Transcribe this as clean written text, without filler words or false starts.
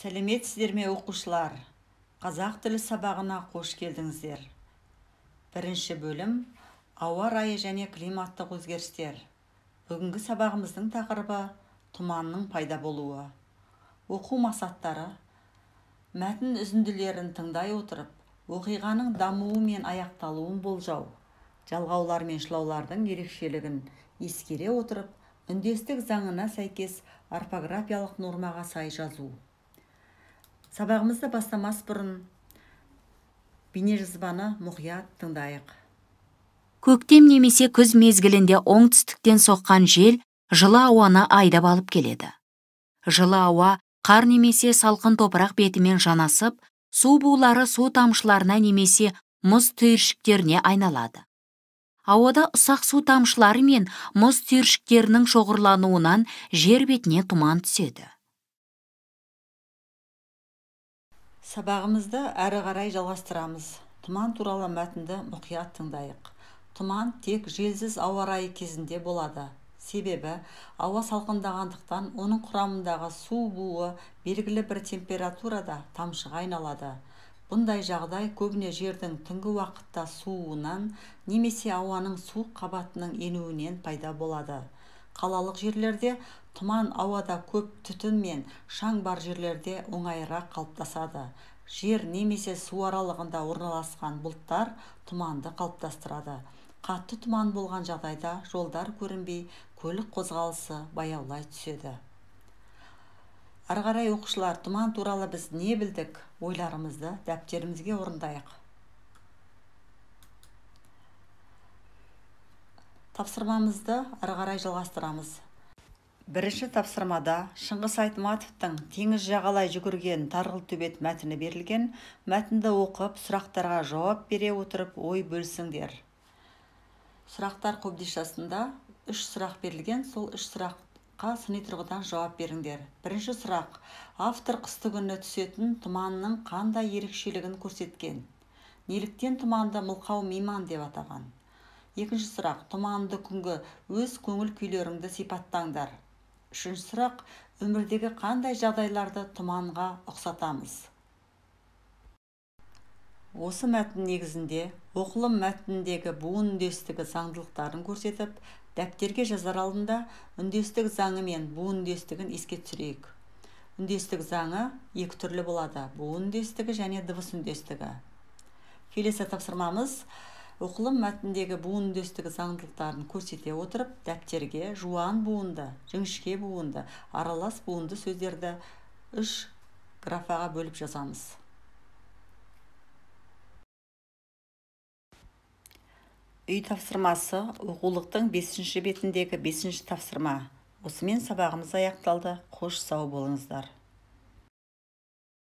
Сәлеметсіздер ме оқушылар? Қазақ тілі сабағына қош келдіңіздер. Бірінші бөлім ауа райы және климаттық өзгерістер. Бүгінгі сабағымыздың тақырыбы тұманның пайда болуы. Оқу мақсаттары: мәтін үзінділерін тыңдай отырып, оқиғаның дамуы мен аяқталуын болжау, жалғаулар мен шылаулардың ерекшелігін ескере отырып, үндестік заңына сәйкес орфографиялық нормаға сай жазу. Сабағымызды бастамас бұрын бейнежазбаны мұқият тыңдайық. Көктем немесе күз мезгілінде оңтүстіктен соққан жел жылы ауаны айдап алып келеді. Жылы ауа қар немесе салқын топырақ бетімен жанасып, су булары су тамшыларына немесе мұз түйіршіктеріне айналады. Ауада ұсақ су тамшылары мен мұз түйіршіктерінің шоғырлануынан жер бетіне тұман түседі. Сабағымызды әрі қарай жалғастырамыз. Тұман туралы мәтінді мұқият тыңдайық. Тұман тек желсіз ауа райы кезінде болады. Себебі ауа салқындағандықтан оның құрамындағы су буы белгілі бір температурада тамшыға айналады. Бұндай жағдай көбіне жердің түнгі уақытта суынан немесе ауаның суық қабатының енуінен пайда болады. Қалалық жерлерде тұман ауада көп түтін мен шаң бар жерлерде оңайырақ қалыптасады. Жер немесе су аралығында орналасқан бұлттар тұманды қалыптастырады. Қатты тұман болған жағдайда жолдар көрінбей, көлік қозғалысы баяулай түседі. Ары қарай оқушылар, тұман туралы біз не білдік? Ойларымызды дәптерімізге орындайық. Тапсырмамызды ары қарай жалғастырамыз. Бірінші тапсырмада Шыңғыс Айтматовтың «Теңіз жағалай жүгірген Тарғылтөбет» мәтіні берілген. Мәтінді оқып, сұрақтарға жауап бере отырып, ой бөлісіңдер. Сұрақтар қобдишасында 3 сұрақ берілген. Сол 3 сұраққа сыни тұрғыдан жауап беріңдер. Бірінші сұрақ: автор қыстыгүні түсетін тұманның қандай ерекшелігін көрсеткен? Неліктен тұманды мылқау мейман деп атаған? Екінші сұрақ: тұманды күнгі өз көңіл күйлеріңді сипаттаңдар. Үшінші сұрақ: өмірдегі қандай жағдайларды тұманға ұқсатамыз? Осы мәтін негізінде оқылым мәтініндегі буын үндестігі заңдылықтарын көрсетіп, дәптерге жазар алдында үндестік заңы мен буын үндестігін еске түсірейік. Үндестік заңы екі түрлі болады: буын үндестігі және дыбыс үндестігі. Келесі тапсырмамыз: оқылым мәтіндегі буын үндестігі заңдылықтарын көрсете отырып, дәптерге жуан буынды, жіңішке буынды, аралас буынды сөздерді 3 графаға бөліп жазамыз. Үй тапсырмасы оқулықтың 5-ші бетіндегі 5-ші тапсырма. Осымен сабағымыз аяқталды. Қош сау болыңыздар.